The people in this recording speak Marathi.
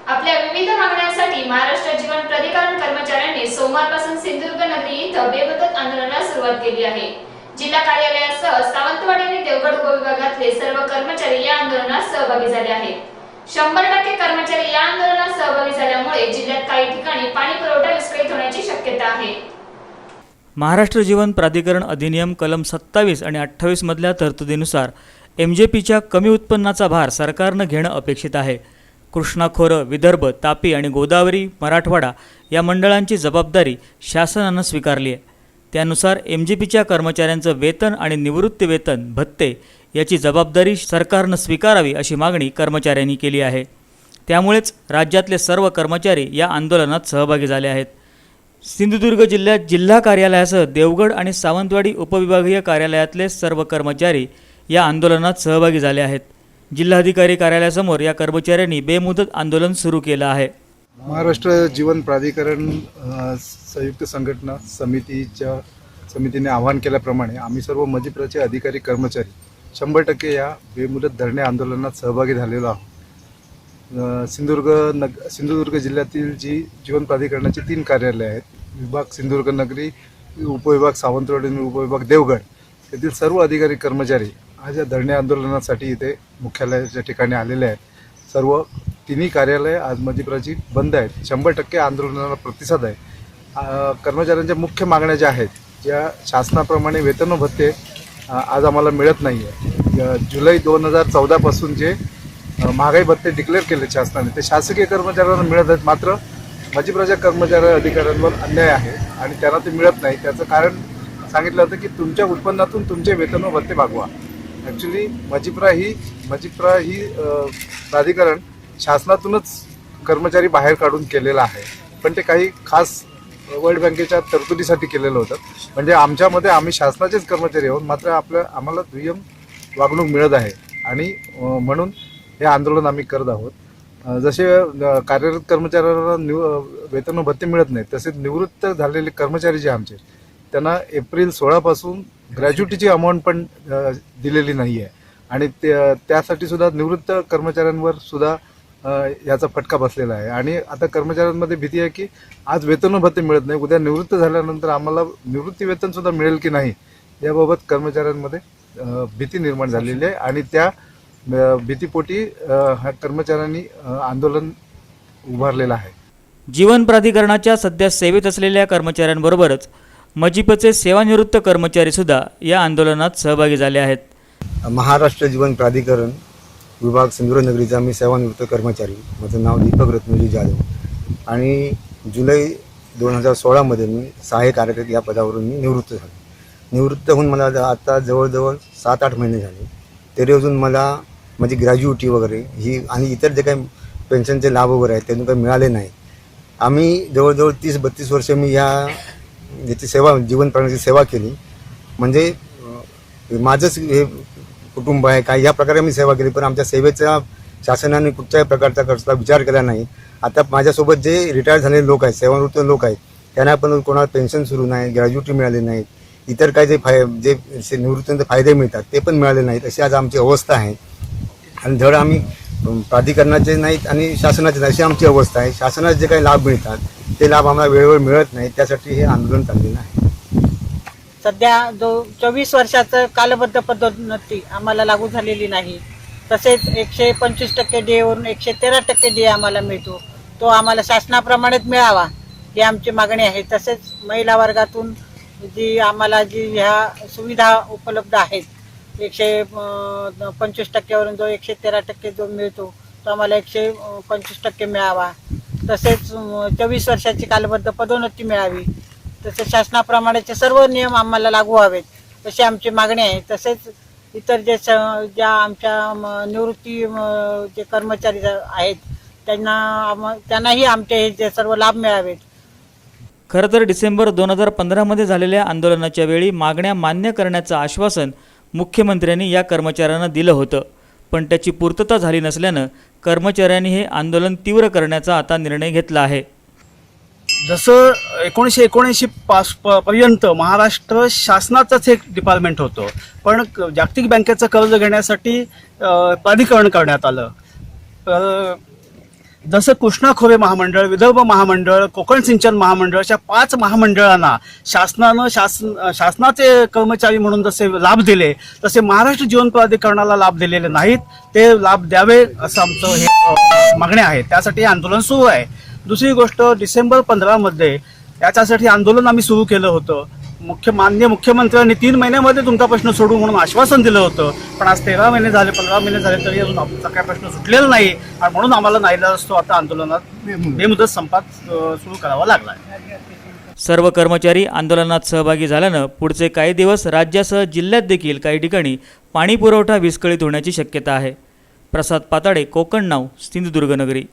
आपल्या विविध मागण्यांसाठी महाराष्ट्र जीवन प्राधिकरण कर्मचाऱ्यांनी सोमवारपासून सिंधुदुर्ग नगरी इथं बेमुदत आंदोलनाला सुरुवात केली आहे। जिल्हा कार्यालयासह सावंतवाडी आणि देवगड उपविभागातले सर्व कर्मचारी या आंदोलनात सहभागी झाले आहेत। 100% कर्मचारी या आंदोलनात सहभागी झाल्यामुळे जिल्ह्यात काही ठिकाणी पाणी पुरवठा विस्कळीत होण्याची शक्यता आहे। महाराष्ट्र जीवन प्राधिकरण अधिनियम कलम 27 आणि 28 मधल्या तरतुदीनुसार MJPच्या कमी उत्पन्नाचा भार सरकारनं घेणं अपेक्षित आहे। कृष्णा खोरं, विदर्भ, तापी आणि गोदावरी, मराठवाडा या मंडळांची जबाबदारी शासनानं स्वीकारली आहे। त्यानुसार MJPच्या कर्मचाऱ्यांचं वेतन आणि निवृत्ती वेतन भत्ते याची जबाबदारी सरकारनं स्वीकारावी अशी मागणी कर्मचाऱ्यांनी केली आहे। त्यामुळेच राज्यातले सर्व कर्मचारी या आंदोलनात सहभागी झाले आहेत। सिंधुदुर्ग जिल्ह्यात जिल्हा कार्यालयासह देवगड आणि सावंतवाडी उपविभागीय कार्यालयातले सर्व कर्मचारी या आंदोलनात सहभागी झाले आहेत। जिल्हाधिकारी कार्यालयासमोर या कर्मचाऱ्यांनी बेमुदत आंदोलन सुरू केलं आहे। महाराष्ट्र जीवन प्राधिकरण संयुक्त संघटना समितीने आवाहन केल्याप्रमाणे आम्ही सर्व मजिप्राचे अधिकारी कर्मचारी 100% या बेमुदत धरणे आंदोलनात सहभागी झालेलो आहोत। सिंधुदुर्ग जिल्ह्यातील जी जीवन प्राधिकरणाची 3 कार्यालये आहेत, विभाग सिंधुदुर्ग नगरी, उपविभाग सावंतवाडी आणि उपविभाग देवगड येथील सर्व अधिकारी कर्मचारी आज या धरणे आंदोलनासाठी इथे मुख्यालयाच्या ठिकाणी आलेले आहेत। सर्व 3 कार्यालये आज मजिप्राची बंद आहेत। 100% आंदोलनाला प्रतिसाद आहे। कर्मचाऱ्यांच्या मुख्य मागण्या ज्या आहेत, ज्या शासनाप्रमाणे वेतन व भत्ते आज आम्हाला मिळत नाही आहे। जुलै 2014 पासून जे महागाई भत्ते डिक्लेअर केले शासनाने ते शासकीय कर्मचाऱ्यांना मिळत आहेत, मात्र मजिप्राच्या कर्मचारी अधिकाऱ्यांवर अन्याय आहे आणि त्यांना ते मिळत नाही। त्याचं कारण सांगितलं होतं की तुमच्या उत्पन्नातून तुमचे वेतन व भत्ते भागवा। ॲक्च्युली मजिप्रा ही प्राधिकरण शासनातूनच कर्मचारी बाहेर काढून केलेलं आहे, पण ते काही खास वर्ल्ड बँकेच्या तरतुदीसाठी केलेलं होतं। म्हणजे आमच्यामध्ये आम्ही शासनाचेच कर्मचारी आहोत, मात्र आम्हाला दुय्यम वागणूक मिळत आहे आणि म्हणून हे आंदोलन आम्ही करत आहोत। जसे कार्यरत कर्मचाऱ्यांना वेतन व भत्ते मिळत नाही, तसेच निवृत्त झालेले कर्मचारी जे आमचे त्यांना एप्रिल 16 पासून ग्रॅज्युटीची अमाऊंट पण दिलेली नाही आहे आणि त्यासाठी सुद्धा निवृत्त कर्मचाऱ्यांवर सुद्धा याचा फटका बसलेला आहे। आणि आता कर्मचाऱ्यांमध्ये भीती आहे की आज वेतन व भत्ते मिळत नाही, उद्या निवृत्त झाल्यानंतर आम्हाला निवृत्ती वेतन सुद्धा मिळेल की नाही याबाबत कर्मचाऱ्यांमध्ये भीती निर्माण झालेली आहे आणि त्या भीतीपोटी ह्या कर्मचाऱ्यांनी आंदोलन उभारलेलं आहे। जीवन प्राधिकरणाच्या सध्या सेवेत असलेल्या कर्मचाऱ्यांबरोबरच मजिपचे सेवानिवृत्त कर्मचारी सुद्धा या आंदोलनात सहभागी झाले आहेत। महाराष्ट्र जीवन प्राधिकरण विभाग सिंधुदुर्ग नगरीचा मी सेवानिवृत्त कर्मचारी, माझं नाव दीपक रत्नजी जाधव आणि जुलै 2016 मध्ये मी सहाय्यक कार्यकारी या पदावरून मी निवृत्त झालो। निवृत्त होऊन मला आता जवळजवळ 7-8 महिने झाले, तरी अजून मला माझी ग्रॅज्युटी वगैरे ही आणि इतर जे काही पेन्शनचे लाभ वगैरे आहेत त्यातून काही मिळाले नाही। आम्ही जवळजवळ 30-32 वर्ष मी याची सेवा जीवन प्राण्याची सेवा केली, म्हणजे माझंच हे कुटुंब आहे काय या प्रकारे मी सेवा केली, पण आमच्या सेवेचा शासनाने कुठल्याही प्रकारचा कसला विचार केला नाही। आता माझ्यासोबत जे रिटायर झालेले लोक आहेत, सेवानिवृत्त लोक आहेत, त्यांना पण कोणाला पेन्शन सुरू नाही, ग्रॅज्युटी मिळाली नाही, इतर काही जे निवृत्तीचे फायदे मिळतात ते पण मिळाले नाहीत, अशी आज आमची अवस्था आहे। आणि धड आम्ही प्राधिकरणाचे नाहीत आणि शासनाचे नाही अशी आमची अवस्था आहे। शासनाचे जे काही लाभ मिळतात ते लाभ आम्हाला वेळेवर मिळत नाही, त्यासाठी हे आंदोलन चाललेलं आहे। सध्या जो 24 वर्षाचं कालबद्ध पदोन्नती आम्हाला लागू झालेली नाही, तसेच 125% DA वरून 113% DA आम्हाला मिळतो, तो आम्हाला शासनाप्रमाणेच मिळावा ही आमची मागणी आहे। तसेच महिला वर्गातून आम्हाला ह्या सुविधा उपलब्ध आहेत, 125% वरून जो 113% जो मिळतो तो आम्हाला 125% मिळावा। तसेच 24 वर्षाची कालबद्ध पदोन्नती मिळावी, तसेच शासनाप्रमाणेचे सर्व नियम आम्हाला लागू व्हावेत अशी आमची मागणी आहे। तसेच इतर ज्या आमच्या निवृत्ती जे कर्मचारी आहेत त्यांनाही आमचे हे जे सर्व लाभ मिळावेत। खरं तर डिसेंबर 2015 मध्ये झालेल्या आंदोलनाच्या वेळी मागण्या मान्य करण्याचं आश्वासन मुख्यमंत्र्यांनी या कर्मचाऱ्यांना दिलं होतं, पण त्याची पूर्तता झाली नसल्यानं कर्मचाऱ्यांनी हे आंदोलन तीव्र करण्याचा आता निर्णय घेतला आहे। जसं 1979 पर्यंत महाराष्ट्र शासनाचंच एक डिपार्टमेंट होतं, पण जागतिक बँकेचं कर्ज घेण्यासाठी प्राधिकरण करण्यात आलं। जसं कृष्णा खोरे महामंडळ, विदर्भ महामंडळ, कोकण सिंचन महामंडळ अशा 5 महामंडळांना शासनाचे कर्मचारी म्हणून जसे लाभ दिले तसे महाराष्ट्र जीवन प्राधिकरणाला लाभ दिलेले नाहीत. ते लाभ द्यावे असं आमचं हे मागणी आहे. त्यासाठी हे आंदोलन सुरू आहे. दुसरी गोष्ट, डिसेंबर 15 मध्ये याच्यासाठी आंदोलन आम्ही सुरू केलं होतं. माननीय मुख्यमंत्र्यांनी 3 महिन्यामध्ये तुमचा प्रश्न सोडू म्हणून आश्वासन दिलं होतं. पण आज 13 महिने झाले, 15 महिने झाले तरी अजून आमचा काय प्रश्न सुटलेला नाही. आणि म्हणून आम्हाला नाईलाज असतो आता आंदोलनात बेमुदत संपात सुरू करावा लागला आहे. सर्व कर्मचारी आंदोलनात सहभागी झाल्यानं पुढचे काही दिवस राज्यासह जिल्ह्यात देखील काही ठिकाणी पाणी पुरवठा विस्कळीत होण्याची शक्यता आहे. प्रसाद पाताडे, कोकण नाव, सिंधुदुर्ग नगरी.